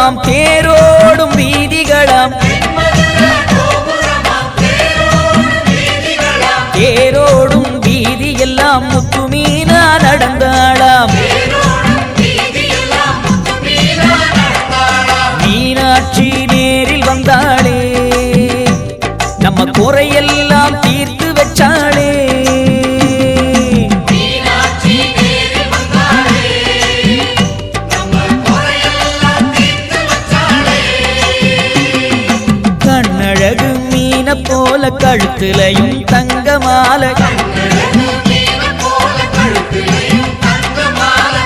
கோபுரமாம் தேரோடும் வீதிகளாம் தேரோடும் வீதி எல்லாம் முத்துமீனா நடந்தாளாம் மீனாட்சி நேரில் வந்தாளே நம்ம குறையெல்லாம் தீர்த்து வச்சாளே கண்ணழகு மீன போல கழுத்துலையும் தங்கமாலை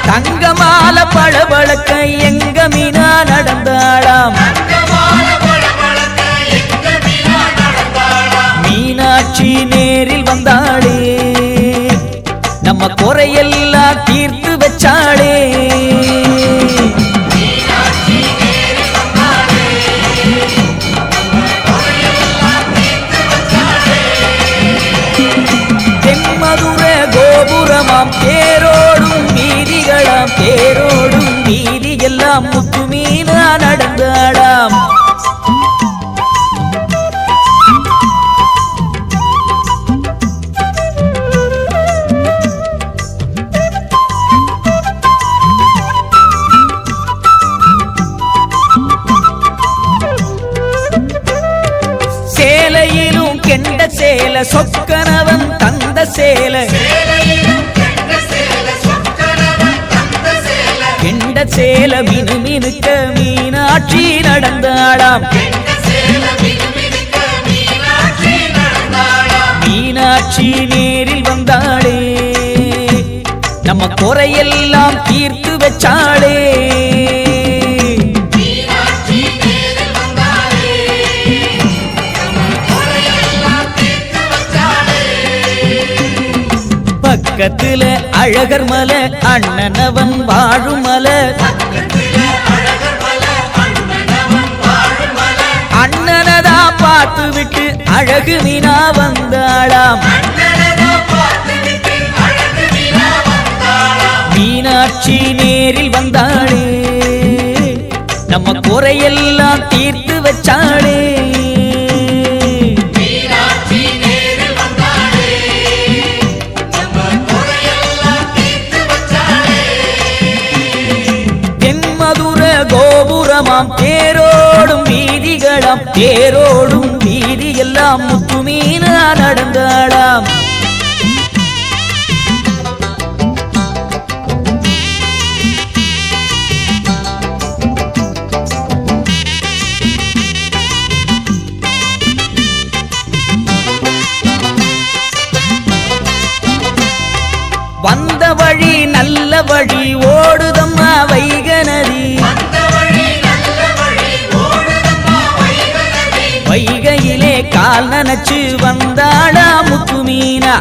தங்கமாலை பளபளக்க எங்க மீனா நடந்தாளாம் மீனாட்சி நேரில் வந்தாளே நம்ம குறையெல்லாம் தீர்த்து வச்சாளே தென்மதுர கோபுரமாம் தேரோடும் வீதிகளாம் தேரோடும் வீதி எல்லாம் முத்துமீனா நடந்தாளாம் சேலையிலும் கெண்ட சேல சொக்கனவன் தந்த சேல கெண்ட சேல மினுமினுக்க மீனாட்சி நடந்தாளாம் மீனாட்சி நேரில் வந்தாளே நம்ம குறையெல்லாம் தீர்த்து வச்சாளே பக்கத்துல அழகர் மலை அண்ணனவன் வாழும் மலை அண்ணனதா பார்த்து விட்டு அழகு மீனா வந்தாளாம் மீனாட்சி நேரில் வந்தாளே நம்ம குறையெல்லாம் தீர்த்து வச்சாளே கோபுரமாம் தேரோடும் வீதிகளாம் தேரோடும் வீதி எல்லாம் முத்துமீனா நடந்தாளாம் வந்த வழி நல்ல வழி ஓடுதம்மா வைகநதி வைகையிலே கால் நனைச்சு வந்தாளா முத்துமீனா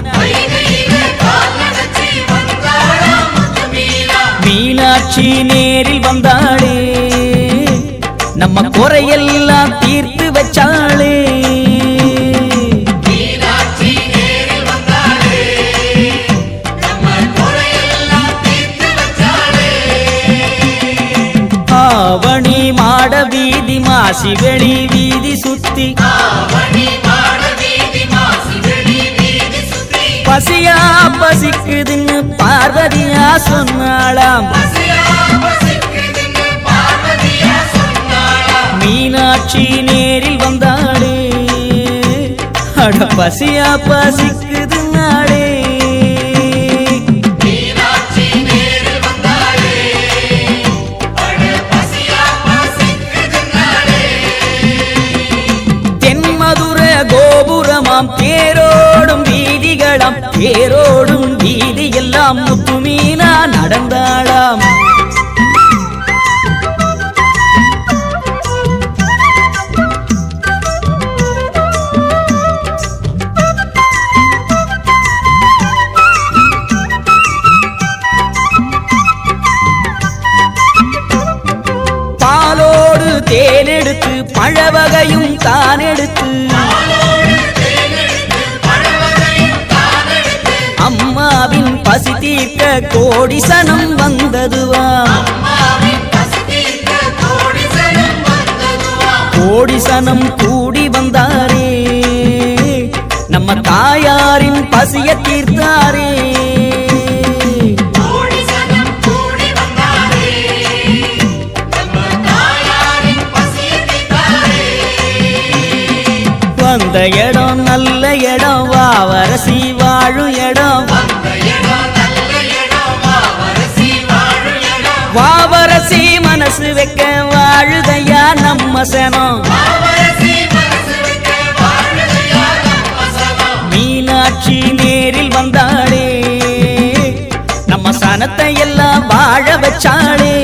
மீனாட்சி நேரில் வந்தாளே நம்ம குறையெல்லாம் தீர்த்து வச்சாளே ஆவணி மாட வீதி மாசி வெளி வீதி சுத்தி பசியா பசிக்குதுன்னு பார்வதியா சொன்னாளாம் மீனாட்சி நேரில் வந்தாளே அட பசியா பசிக்குதுன்னாளே கோபுரமாம் தேரோடும் வீதிகளாம் தேரோடும் வீதி எல்லாம் முத்துமீனா நடந்தாளாம் பாலோடு தேனெடுத்து பழவகையும் தான் எடுத்து அம்மாவின் பசி தீர்க்க கோடி சனம் வந்ததுவா கோடி சனம் கூடி வந்தாரே நம்ம தாயாரின் பசிய தீர்த்தாரே வந்த இடம் நல்ல இடம் வாவரசி வாழும் இடம் வாவரசி மனசு வைக்க வாழுதையா நம்ம சனம் மீனாட்சி நேரில் வந்தாளே நம்ம சனத்தை எல்லாம் வாழ வச்சாளே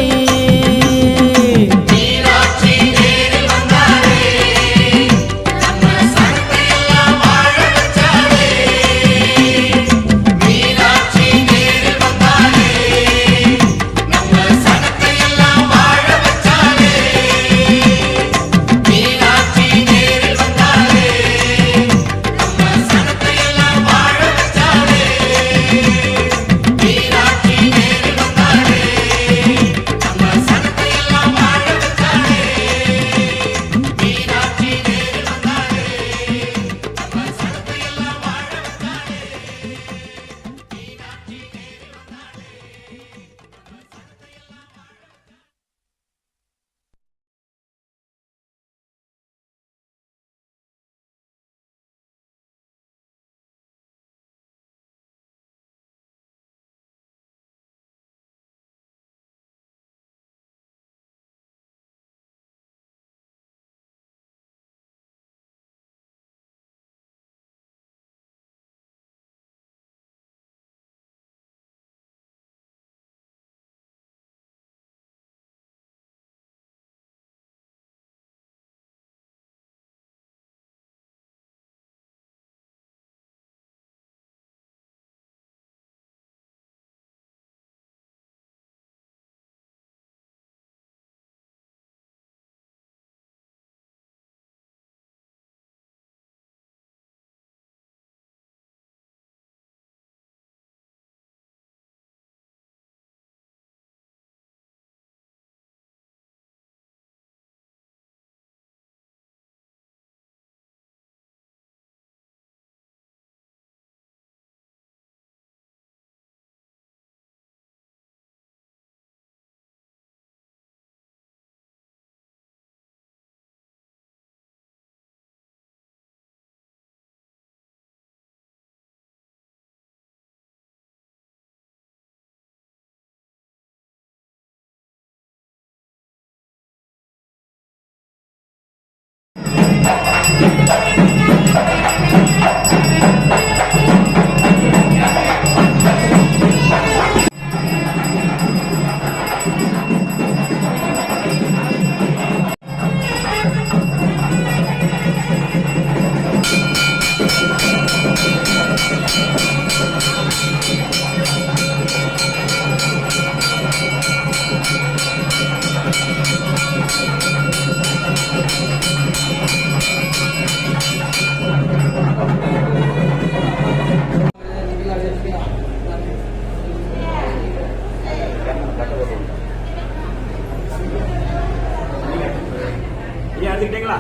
எடுத்துக்கிட்டீங்களா?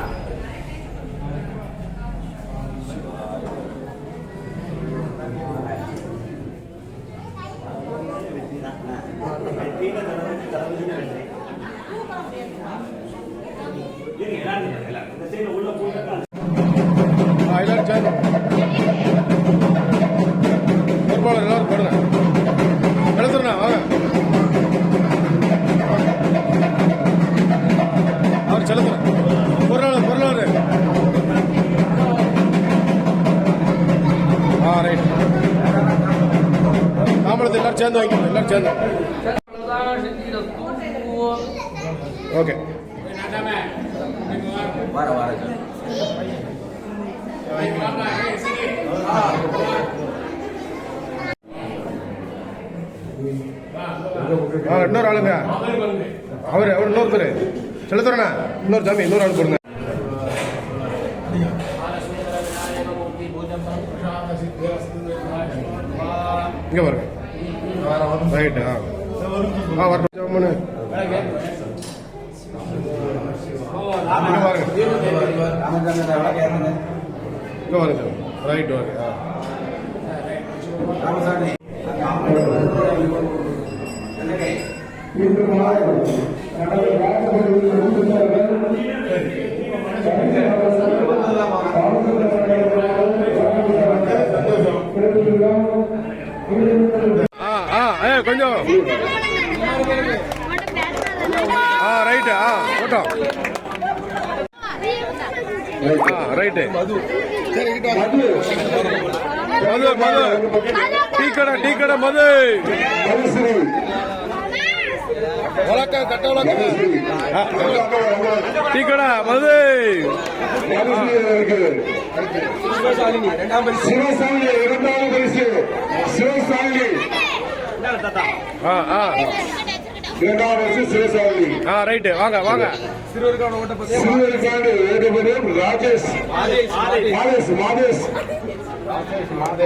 எல்லாரும் போடுங்க எழுதுறா வாங்க அவர் செலுத்துறேன் பொருளாளர் ரைட் தாம்பளத்தை எல்லாரும் சேர்ந்து வாங்கிக்கணும் எல்லாரும் சேர்ந்து ஓகே இன்னொரு ஆளுங்க அவர் இன்னொருத்தர் செலுத்துறேண்ணா இன்னொரு சாமி இன்னொரு ஆள் போடுங்க இங்கே பாருங்க ரைட்டு வரட்டும் பாருங்க இங்கே வாங்க ரைட் வாங்க கொஞ்சம் ரைட்டு போட்டோம் ரைட்டு மது மது டீ கடை மது டீ கடை மது ரைட்டு வாங்க வாங்க ராஜேஷ்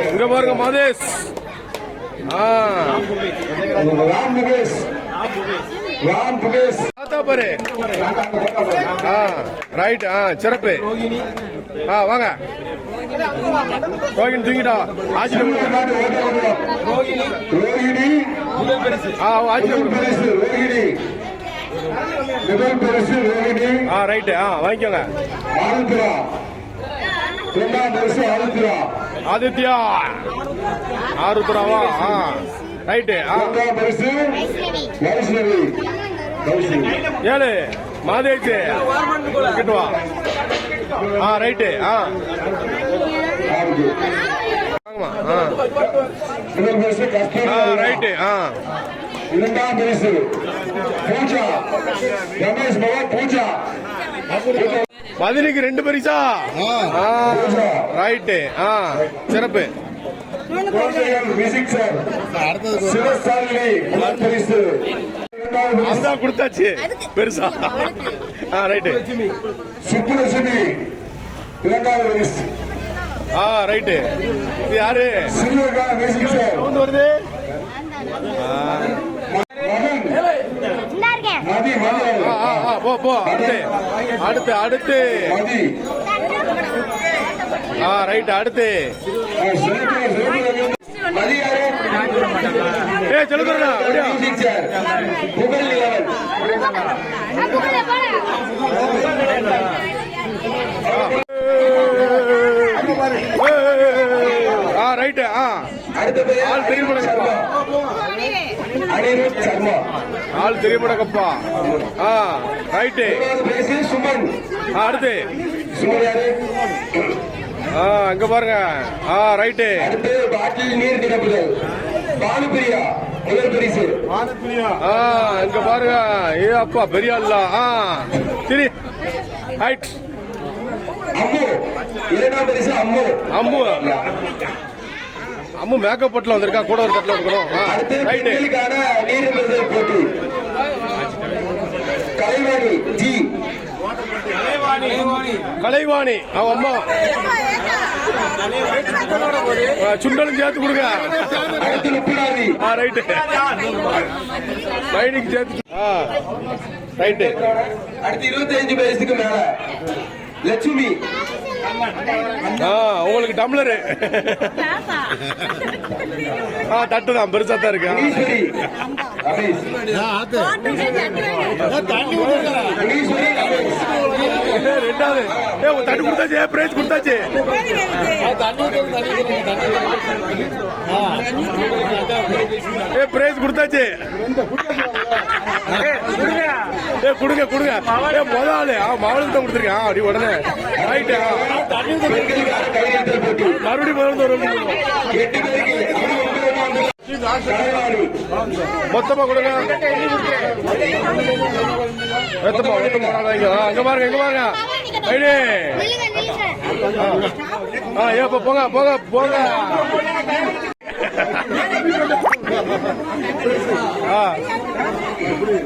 இங்க பாருங்க மாதேஷ் ராம் புகேஷ் பாரு ரைட் சிறப்பு வாங்க ரோகிணி தூங்கிட்டா ஆச்சரியம் ரைட்டு வாங்கிக்கோங்க ஆதித்யா ஆருத்ராவா ரைட்டு ஏழு மாதேஷ் கிட்டுவா ரைட்டு ரைட்டு இரண்டாம் பரிசு பூஜா ரமேஷ் பவா பூஜா பதினுக்கு 2 பரிசா ரைட்டு சிறப்பு மியூசிக் சார் சிவசாலினி முதல் பரிசு அதுதான் கொடுத்தாச்சு பெருசா ரைட்டு சுப்புலட்சுமி இரண்டாவது பரிசு ரைட்டு இது யாரு சிவகா மியூசிக் சார் வருது மதி போ அடுத்து அடுத்து ரைட் அடுத்து சொல்லுறா ரைட்டு ஆள் தெரியுமாடா ஆள் தெரியுமாடா ரைட்டு அடுத்து அங்க பாருங்க ரைட்டு பாட்டில் நீர் நிரப்புதல் பாலுபிரியா முதல் பரிசு இங்க பாருங்க ஏ அப்பா பெரிய அல்ல சரி ரைட் அம்மு இரண்டாம் பரிசு அம்மு அம்மு அம்மு மேக்கப் பட்டில் வந்திருக்கா கூட ஒரு தட்டில் இருக்கணும் ரைட்டு நீர் போட்டி கலைவாணி ஜி கலைவாணி அவன் அம்மா சுண்டலும் சேர்த்து கொடுங்க ரைட்டு ரைடிக்கு சேர்த்து ரைட்டு அடுத்து 25 வயசுக்கு மேல லட்சுமி உங்களுக்கு டம்ளரு தட்டுதான் பெருசா தான் இருக்கு ரெண்டாவது தட்டு கொடுத்தாச்சு பிரைஸ் கொடுத்தாச்சு பிரைஸ் கொடுத்தாச்சு கொடுங்க கொடுங்க முதல் ஆளு மாவளுக்கு தான் கொடுத்துருக்கேன் அப்படி உடனே ரைட்டு மறுபடியும் முதல்ல மொத்தமா கொடுங்க மொத்தமா அங்க பாருங்க இங்க பாருங்க ஏப்ப போங்க போங்க போங்க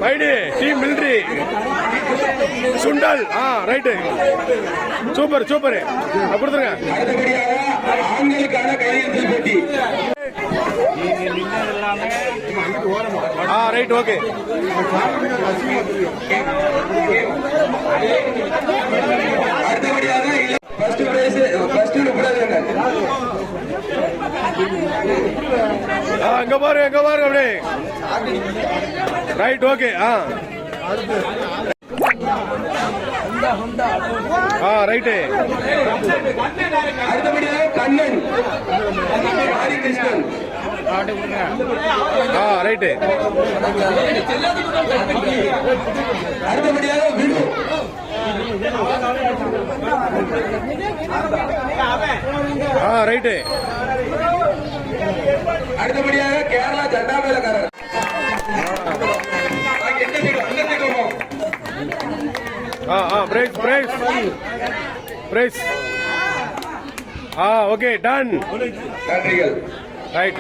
மைடி டீம் மிலிட்ரி சுண்டல் ரைட்டு சூப்பர் சூப்பர் கொடுத்துருங்க ஆண்களுக்கான கையெழுத்து போட்டி ரைட் ஓகே அடுத்தபடியாக அங்க பாருங்க அப்படியே ரைட் ஓகே ரைட்டு அடுத்தபடியாக கண்ணன் ஹரிகிருஷ்ணன் ரைட்டு அடுத்தபடியாக வினு ரைட்டு அடுத்தபடியாக கேரளா ஜெண்டா மேலக்காரர் பிரேஸ் ஓகே டன் நன்றிகள் ரைட்